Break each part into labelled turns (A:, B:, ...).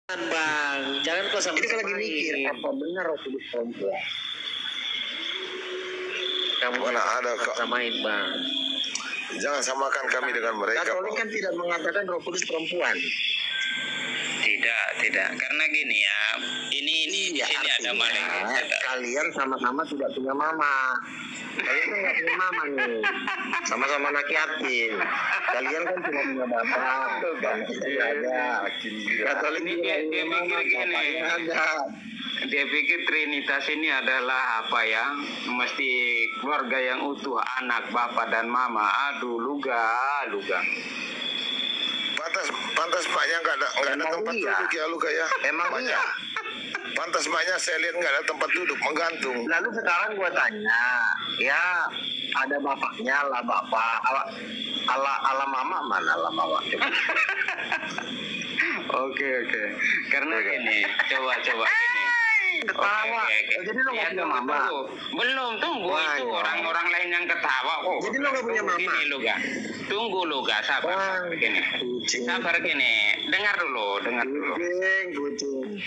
A: Bang, jangan kau sama.
B: Ini kan lagi mikir apa benar Roh Kudus perempuan.
A: Kamu
C: Mana ada kok.
A: samain Bang.
C: Jangan samakan kami dengan mereka.
B: Katolik kan tidak mengatakan Roh Kudus perempuan.
D: Tidak, karena gini ya, ini di sini ada malaikat.
B: Kalian sama-sama tidak punya mama. Kalian kan nggak punya mama nih, sama-sama anak yatim. Kalian kan cuma punya bapak, dan tidak ada. Katolik
D: Ini
B: juga
D: dia
B: punya mama,
D: pikir gini.
B: bapaknya ada.
D: Dia pikir Trinitas ini adalah apa ya, mesti keluarga yang utuh, anak, bapak, dan mama. Aduh, luga.
C: Pantas maknya nggak ada tempat duduk ya Luka ya.
B: Emang iya.
C: Pantas maknya saya lihat nggak ada tempat duduk, menggantung.
B: Lalu sekarang gua tanya, ya ada bapaknya lah bapak, ala mama mana lah mama?
D: Oke. Karena gini, coba gini.
B: Ketawa.
D: Oke.
B: Jadi lo nggak punya mama.
D: Tunggu
B: Wah,
D: itu
B: ya.
D: orang-orang lain yang ketawa kok.
B: Jadi lo nggak punya mama?
D: Gini Tunggu sabar gini.
B: Kucing.
D: Sabar gini. Dengar dulu.
B: Kucing.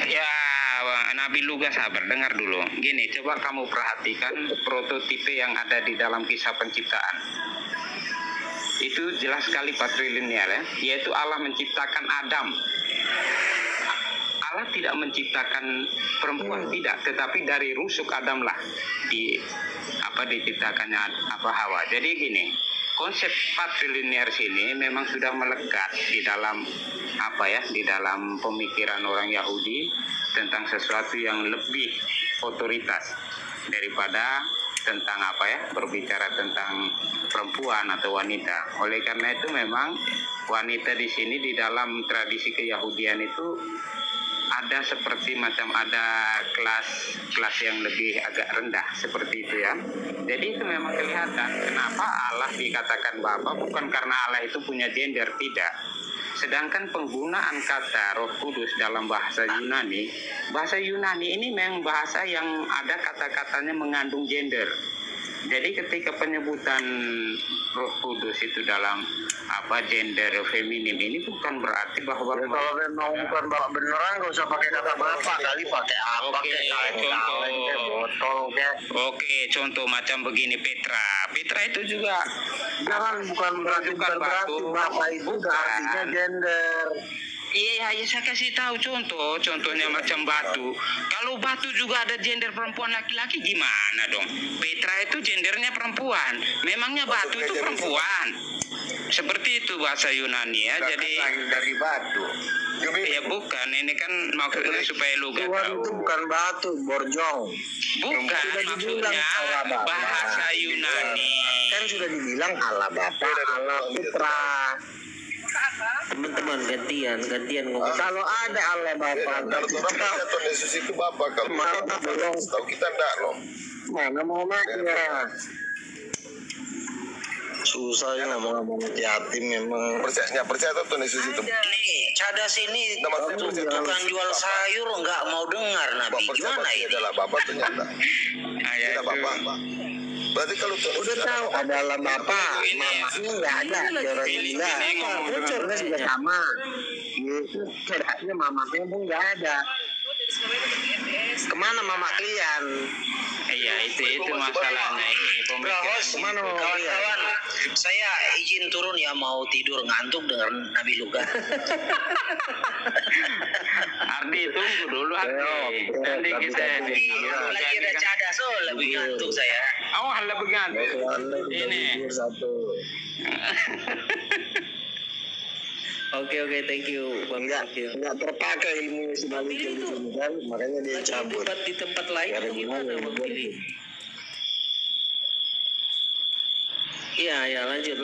D: Ya, Nabi Luga sabar, dengar dulu. Gini, coba kamu perhatikan prototipe yang ada di dalam kisah penciptaan. Itu jelas sekali patrilinear ya, yaitu Allah menciptakan Adam. Allah tidak menciptakan perempuan, tidak, tetapi dari rusuk Adam lah diciptakannya Hawa. Jadi gini, konsep patrilinear sini memang sudah melekat di dalam di dalam pemikiran orang Yahudi tentang sesuatu yang lebih otoritas daripada tentang berbicara tentang perempuan atau wanita. Oleh karena itu memang wanita di sini di dalam tradisi keyahudian itu ada seperti macam ada kelas yang lebih agak rendah seperti itu ya. Jadi itu memang kelihatan kenapa Allah dikatakan Bapa, bukan karena Allah itu punya gender, tidak. Sedangkan penggunaan kata Roh Kudus dalam bahasa Yunani ini memang bahasa yang ada kata-katanya mengandung gender. Jadi ketika penyebutan Roh Kudus itu dalam gender feminim ini bukan berarti bahwa
B: Ya, kalau memang bukan bapak beneran gak usah pakai kata bapak, kali pakai apa kayak kaleng kayak botol kayak.
D: Oke, contoh macam begini Petra itu juga
B: Bukan berarti bapak itu udah artinya gender.
D: Iya, saya kasih tahu contohnya macam batu. Kalau batu juga ada gender perempuan laki-laki gimana dong? Petra itu gendernya perempuan. Memangnya batu itu perempuan? Seperti itu bahasa Yunani ya. Jadi
C: dari batu.
D: ya bukan, ini kan maksudnya supaya lu gak
B: Tuhan
D: tahu.
B: itu bukan batu, borjong.
D: Bukan,
B: Sudah dibilang
D: maksudnya
B: Allah Bapa.
D: bahasa Yunani.
B: Kan sudah dibilang Allah Bapa, Allah Putra.
A: Teman-teman gantian ngomong.
B: Kalau ada Allah Bapa,
C: Kalau orang percaya Tuhan Yesus itu Bapa, kalau tahu kita enggak loh.
B: mana mau maknya? Susah ya ngomong yatim memang.
C: Percaya Tuhan Yesus itu.
E: Nih, cadas ini tukang jual sayur nggak mau dengar Nabi. Gimana
C: Percaya
E: ini?
C: adalah Bapa ternyata. Tidak Bapa. Berarti kalau Tuhan
B: Udah
C: Yesus
B: tahu ada Allah Bapa,
D: Ini.
B: mamanya nggak ada, orang juga. Bocornya juga sama. Yesus cerahnya mamanya pun nggak ada. Kemana mama kalian?
D: Iya, itu masalahnya ini pemikiran.
B: Kemana mama kalian?
E: Kawan-kawan, saya izin turun ya, mau tidur ngantuk dengar Nabi Luka.
D: Ardi tunggu dulu Ardi. Nanti kita
E: Lagi ada cadas, lebih ngantuk saya.
D: Oh, lebih gantung. Ini.
B: Satu.
A: Oke, thank you Bang.
B: Enggak terpakai ilmu sebalik
A: Pilih tuh.
B: itu kan, makanya dia
A: Lagi
B: cabut.
A: debat di tempat lain atau gimana Bang Billy? Iya, lanjut.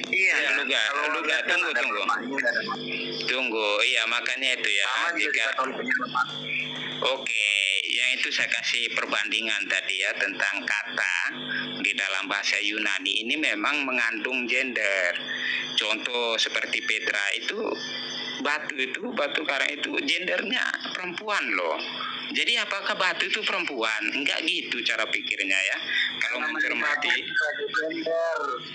D: Iya, Luga, tunggu. Iya, makanya itu ya. Oke, yang itu saya kasih perbandingan tadi ya tentang kata di dalam bahasa Yunani ini memang mengandung gender. Contoh seperti Petra itu batu karang itu gendernya perempuan loh. Jadi apakah batu itu perempuan? Enggak gitu cara pikirnya ya. kalau mencermati.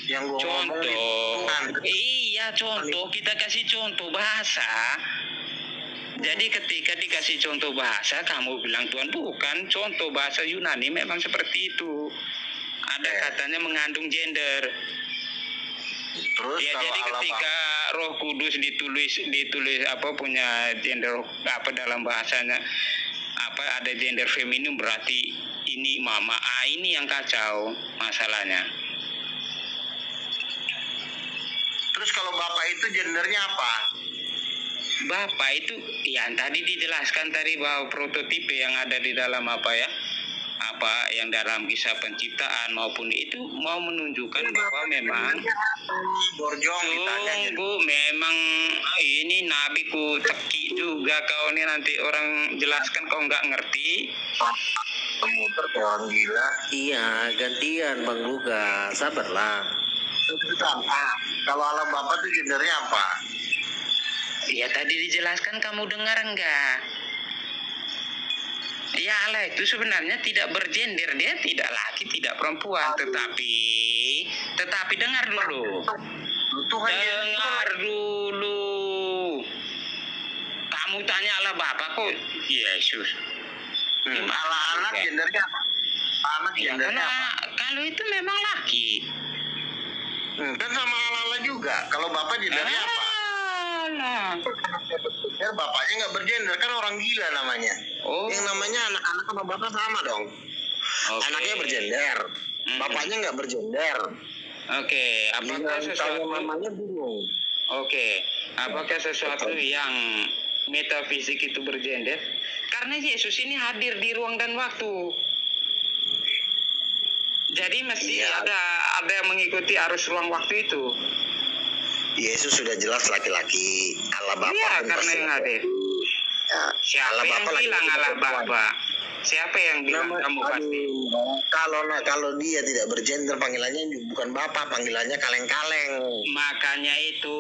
B: Yang gua
D: Contoh,
B: ngomongin
D: iya contoh, kita kasih contoh bahasa. Jadi ketika dikasih contoh bahasa, kamu bilang Tuhan bukan. Contoh bahasa Yunani memang seperti itu. Ada katanya mengandung gender.
B: terus
D: Ya,
B: kalau
D: jadi
B: Allah
D: ketika Roh Kudus ditulis apa punya gender apa dalam bahasanya apa ada gender feminim berarti ini mama. Ini yang kacau masalahnya.
B: terus kalau Bapak itu gendernya apa?
D: Bapak itu yang tadi dijelaskan tadi bahwa prototipe yang ada di dalam apa ya apa yang dalam kisah penciptaan maupun itu mau menunjukkan bahwa memang
B: Borjong ditanya jadi.
D: Bu, memang ini nabiku teki juga kau nih nanti orang jelaskan kau nggak ngerti.
B: Muter kayak orang gila.
A: Iya, gantian Bang Luga. Sabarlah.
B: Kalau Allah Bapak itu gendernya apa?
D: Ya tadi dijelaskan kamu dengar enggak? Ya Allah itu sebenarnya tidak bergender, dia tidak laki, tidak perempuan, tetapi dengar dulu.
B: Tuhan
D: Dengar dulu. Kamu tanya Allah Bapa kok Yesus.
B: Allah anak gendernya apa? Anak
D: Ya,
B: gendernya apa?
D: kalau itu memang laki.
B: Kan sama Allah juga. Kalau Bapak gendernya apa?
D: Alah.
B: Ya, bapaknya nggak bergender, kan orang gila namanya.
D: Oh.
B: Yang namanya anak-anak sama bapak sama dong.
D: Oke.
B: Anaknya bergender, bapaknya nggak bergender.
D: Oke, apakah
B: Tanya
D: sesuatu
B: mamanya bingung.
D: Oke, apakah sesuatu yang metafisik itu bergender? Karena Yesus ini hadir di ruang dan waktu. Jadi mesti ada yang mengikuti arus ruang waktu itu.
B: Yesus sudah jelas laki-laki. Allah Bapa.
D: Iya,
B: pun
D: karena
B: pasti
D: yang hadir.
B: Ya,
D: Siapa
B: Allah
D: yang
B: Bapa
D: bilang
B: laki-laki
D: Allah
B: perempuan.
D: Bapa? Siapa yang bilang kamu pasti?
B: Kalau dia tidak bergender, panggilannya bukan Bapak, panggilannya kaleng-kaleng.
D: Makanya itu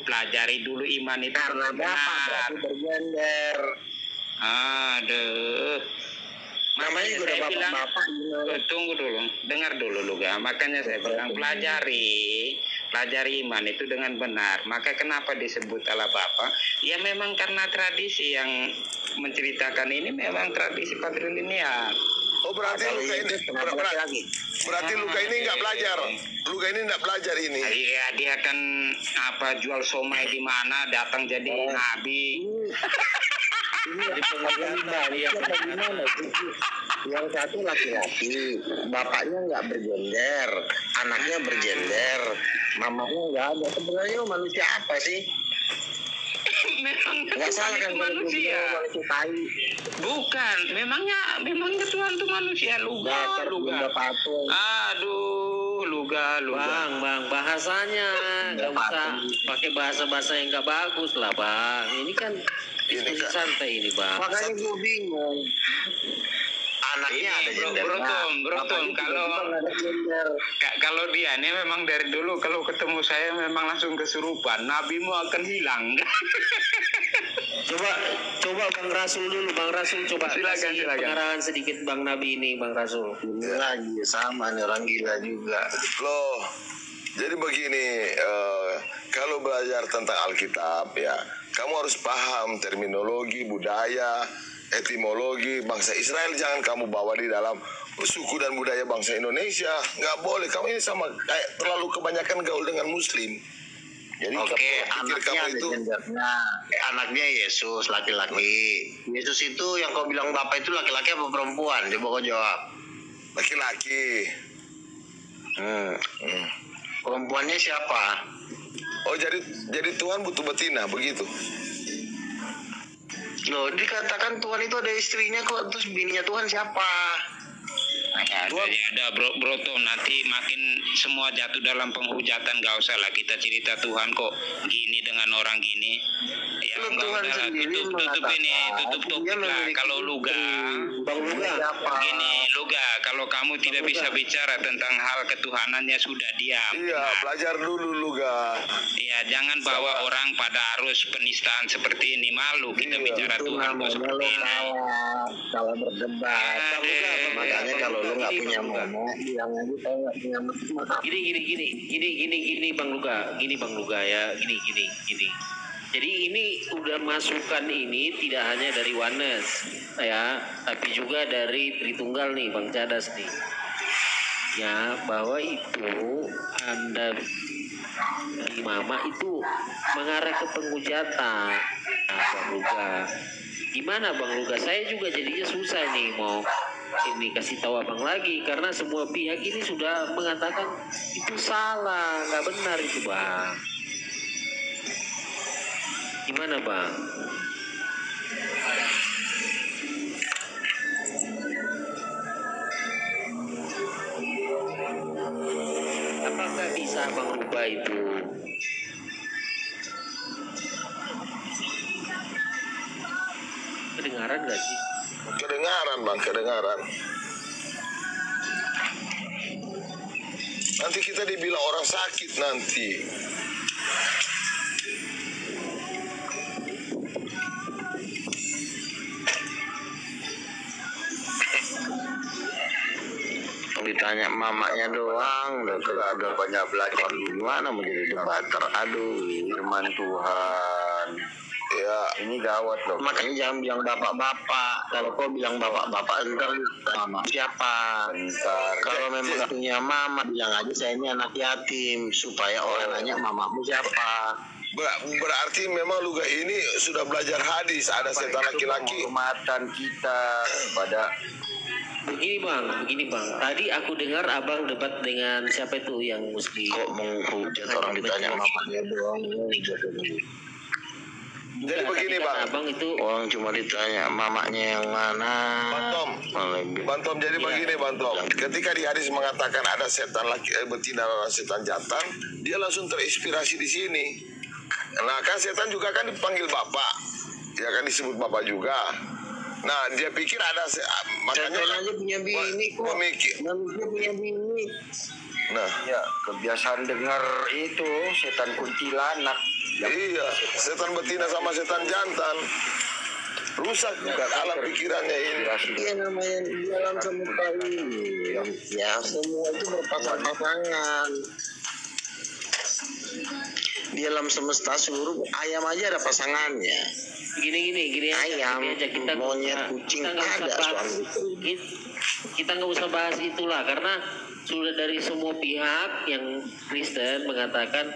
D: pelajari dulu iman itu
B: Karena Bapak berarti bergender.
D: Aduh.
B: Namanya juga
D: saya
B: udah
D: bilang,
B: Bapak.
D: tunggu dulu, dengar dulu Luga. Makanya saya bilang pelajari iman itu dengan benar. Maka kenapa disebut Allah Bapa? Ya memang karena tradisi yang menceritakan ini memang tradisi patrilineal.
C: Oh berarti Luka ini berarti Luka ini nggak belajar. Luka ini nggak belajar ini.
D: Iya, dia kan apa jual somai di mana datang jadi nabi.
B: Ini pengajaran yang satu laki-laki, bapaknya nggak bergender, anaknya bergender, mamanya nggak ada. Sebenarnya manusia apa sih?
D: Memang
B: Nggak salah kan
D: manusia.
B: manusia tai.
D: Bukan, memangnya Tuhan itu manusia. Luga. Aduh, luga.
A: Bang, bahasanya nggak usah pakai bahasa yang nggak bagus lah, Bang. Ini kan diskusi santai ini, Bang.
B: Makanya gue bingung. Anaknya ada gender.
D: Brotom. Kalau dia ini memang dari dulu kalau ketemu saya memang langsung kesurupan. Nabimu akan hilang.
A: Coba Bang Rasul dulu, Bang Rasul coba
D: Silakan.
A: pengarahan sedikit Bang Nabi ini, Bang Rasul.
B: Ini lagi sama nih orang gila juga.
C: Loh, jadi begini, kalau belajar tentang Alkitab ya, kamu harus paham terminologi, budaya, etimologi bangsa Israel. Jangan kamu bawa di dalam suku dan budaya bangsa Indonesia. Nggak boleh. Kamu ini sama kayak terlalu kebanyakan gaul dengan Muslim. Jadi
B: Oke,
C: pikir
B: anaknya
C: kamu
B: ada
C: itu
B: gendernya. Anaknya Yesus, laki-laki. Yesus itu yang kau bilang Bapak itu laki-laki apa perempuan? Coba kau jawab.
C: laki-laki.
B: Perempuannya siapa?
C: Oh jadi Tuhan butuh betina begitu.
B: Loh, dikatakan Tuhan itu ada istrinya kok, terus bininya Tuhan siapa?
D: Ada Broto nanti makin semua jatuh dalam penghujatan. Gak usah lah kita cerita Tuhan kok gini dengan orang gini ya.
B: Loh,
D: Enggak
B: Tuhan
D: udah
B: sendiri
D: tutup topik lah. Kalau Luga gini Luga, kalau kamu tidak bisa bicara tentang hal ketuhanannya sudah diam.
C: Iya, belajar dulu Luga.
D: Ya jangan bawa orang pada arus penistaan seperti ini. Malu kita bicara
B: Itu
D: Tuhan kok
B: namanya
D: seperti
B: lo
D: ini.
B: salah berdebat.
D: Aduh.
B: Makanya kalau Kalau nggak punya mama, bilang aja saya nggak punya mama.
A: Gini Bang Luga ya, gini. Jadi ini udah masukan ini tidak hanya dari Oneness ya, tapi juga dari Tritunggal nih Bang Cadas nih. Ya, bahwa itu Anda di mama itu mengarah ke penghujatan. Nah, Bang Luga. Gimana Bang Luga? Saya juga jadinya susah nih mau ini kasih tahu abang lagi karena semua pihak ini sudah mengatakan itu salah, nggak benar itu Bang. Gimana Bang? Apakah bisa Bang rubah itu? Kedengaran gak sih?
C: Kedengaran Bang, kedengaran. Nanti kita dibilang orang sakit nanti.
B: Ditanya mamanya doang, udah banyak belajar gimana menjadi debater. Aduh, firman Tuhan.
C: Ya,
B: Ini gawat loh. Makanya jangan bilang bapak-bapak. Kalau kau bilang bapak-bapak, ntar mama siapa?
C: bentar.
B: Kalau memang nggak punya mama, bilang aja saya ini anak yatim, supaya orang nanya mamamu siapa.
C: Berarti memang Luga ini sudah belajar hadis. Ada setan laki-laki.
B: Penghormatan kita pada
A: Begini bang. Tadi aku dengar abang debat dengan siapa itu yang muslim.
B: kok menghujat orang ditanya mamanya doang.
C: Jadi begini
A: Tadi
C: Bang.
A: kata abang itu
B: Orang cuma ditanya mamanya yang mana.
C: Bantom, jadi begini Bantom. Ketika di hadis mengatakan ada setan laki betina dan setan jantan, dia langsung terinspirasi di sini. Nah kan setan juga kan dipanggil bapak, ya kan disebut bapak juga. Nah dia pikir ada makanya
B: Setan aja punya bini kok.
C: memikir.
B: Manusia punya bini.
C: Nah
B: Ya, kebiasaan dengar itu setan kuntilanak.
C: iya, setan betina sama setan jantan rusak juga alam pikirannya ini.
B: Iya namanya di dalam semesta ini. Ya semua itu berpasang-pasangan. Di alam semesta seluruh ayam aja ada pasangannya.
A: gini
B: Ayam,
A: aja kita nggak
B: monyet,
A: usah-
B: kucing,
A: kita nggak usah
B: ada
A: bahas
B: suami.
A: kita nggak usah bahas itulah karena sudah dari semua pihak yang Kristen mengatakan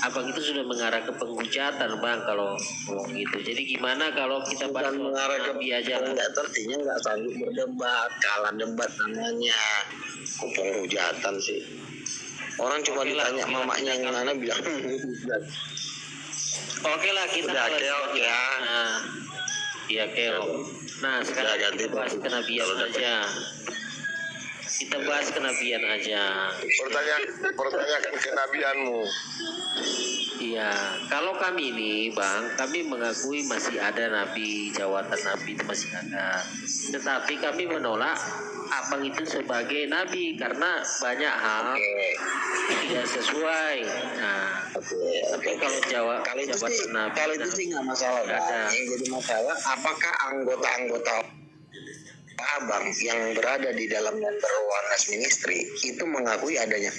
A: abang itu sudah mengarah ke penghujatan bang kalau ngomong gitu. Jadi gimana kalau kita bahas
B: Bukan mengarah ke
A: Nabi aja lah.
B: nggak artinya nggak sanggup berdebat, kalah debat namanya. Kok penghujatan sih? Orang cuma
A: Oke lah,
B: ditanya
A: oke lah.
B: mamanya yang mana bilang
A: Oke lah kita
B: Udah,
A: kalau-
B: keok ya.
A: Nah, iya keok. Nah sekarang
B: ganti
A: kita bahas
B: topik.
A: kenabian
B: Kalau dapat-
A: aja. Kita bahas kenabian aja.
C: Pertanyakan kenabianmu.
A: Iya, kalau kami ini bang, kami mengakui masih ada nabi, jawatan nabi itu masih ada. Tetapi kami menolak abang itu sebagai nabi karena banyak hal tidak sesuai. Nah, tapi kalau
B: kalau itu
A: jabatan
B: sih
A: nabi,
B: kalau itu sih nggak masalah
A: nggak ada.
B: Bang. Yang jadi masalah apakah anggota-anggota abang yang berada di dalam member Oneness Ministry itu mengakui adanya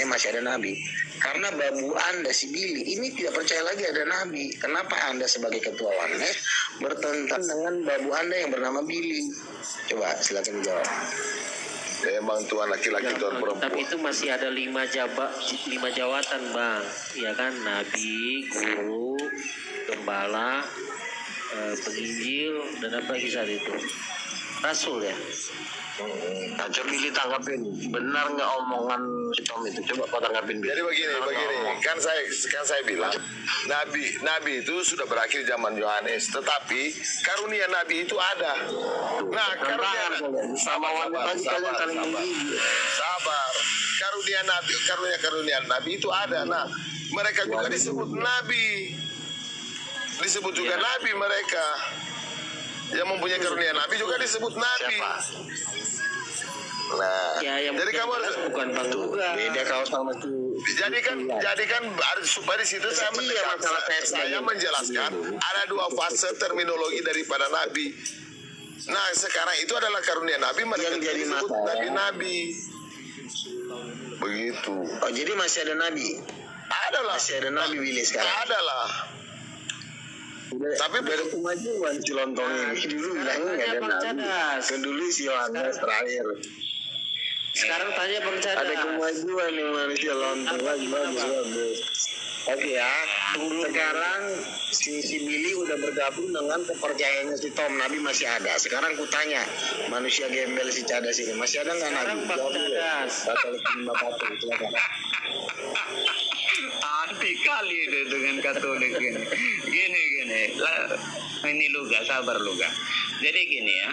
B: masih ada nabi. Karena babu anda si Billy ini tidak percaya lagi ada nabi. Kenapa anda sebagai ketua Oneness bertentang dengan babu anda yang bernama Billy? Coba silakan dijawab.
C: Memang Tuhan laki-laki Tuhan
A: Tapi
C: perempuan.
A: itu masih ada 5 jawatan bang, ya kan, nabi, guru, gembala, penginjil dan apa lagi saat itu, rasul ya.
B: Nah, coba Billy tanggapin. Benar nggak omongan si Tom itu? Coba kau tanggapin Billy.
C: Jadi begini, kan saya bilang nabi itu sudah berakhir zaman Yohanes, tetapi karunia nabi itu ada. Nah, karunia sabar. Karunia nabi itu ada. Nah, mereka juga disebut nabi. Disebut juga nabi mereka. Yang mempunyai karunia nabi juga disebut nabi. Nah,
A: Ya, yang
C: jadi kamu harus
A: bukan bang juga.
B: Beda kalau sama itu.
C: jadi kan supaya di situ saya menjelaskan ada 2 fase terminologi daripada nabi. Nah, sekarang itu adalah karunia Nabi, mereka
B: Yang jadi
C: disebut
B: masalah.
C: nabi-nabi. Begitu.
B: Oh, jadi masih ada nabi?
C: Adalah.
B: Masih ada nabi Billy sekarang?
C: Adalah. Tapi
B: udah ada kemajuan si lontong ini. Dulu bilangnya nggak ada
A: Bang
B: nabi.
A: Cadas.
B: Kan dulu si Yohanes terakhir.
A: Sekarang tanya Bang Cadas.
B: Ada kemajuan nih manusia lontong lagi bagus. Oke ya. Sekarang si Billy udah bergabung dengan kepercayaannya si Tom. Nabi masih ada. Sekarang kutanya manusia gembel si Cadas ini masih ada nggak
A: Sekarang
B: nabi?
A: Bang
B: Jawab dulu.
A: Cadas.
B: Katolik lima batu. Silakan.
D: Anti kali itu dengan Katolik ini. Gini. Ini Luga, sabar Luga. Jadi gini ya,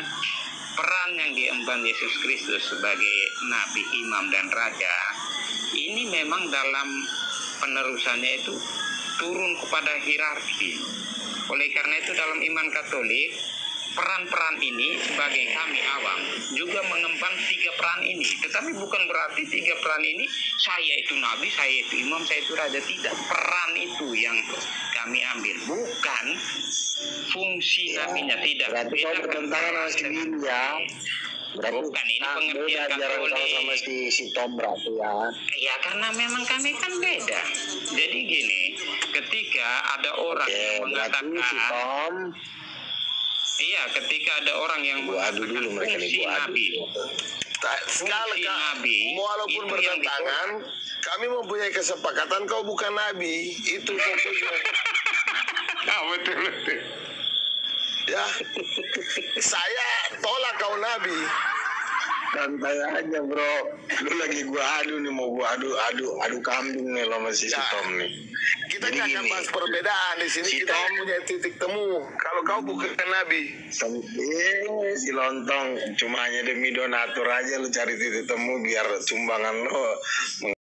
D: peran yang diemban Yesus Kristus sebagai nabi, imam, dan raja ini memang dalam penerusannya itu turun kepada hierarki. Oleh karena itu dalam iman Katolik, peran-peran ini sebagai kami awam juga mengemban 3 peran ini. Tetapi bukan berarti 3 peran ini saya itu nabi, saya itu imam, saya itu raja. Tidak, peran itu yang kami ambil, bukan fungsi nabinya. Tidak.
B: Berarti kau bertentangan sama si Billy ya. Berarti
D: Bukan, ini pengertian
B: ajaran
D: Katolik.
B: sama si Tom berarti ya.
D: Ya karena memang kami kan beda. Jadi gini, ketika ada orang yang
B: Berarti si
D: mengatakan,
B: Tom.
D: iya, ketika ada orang yang
B: Gua adu dulu mereka nih,
D: fungsi
B: gua adu.
D: nabi,
C: sekali
D: fungsi nabi,
C: walaupun
D: itu yang
C: bertentangan, kami mempunyai kesepakatan kau bukan nabi. Itu fokusnya.
D: betul.
C: Ya, saya tolak kau nabi.
B: Santai aja bro. Lu lagi gua adu nih, mau gua adu kambing nih lo masih si
C: Ya.
B: Tom nih.
C: Kita
B: Jadi
C: jangan
B: gini,
C: bahas perbedaan di sini.
B: si
C: Kita
B: Tom-
C: punya titik temu. Kalau kau bukan nabi,
B: si lontong cuma hanya demi donatur aja lu cari titik temu biar sumbangan lo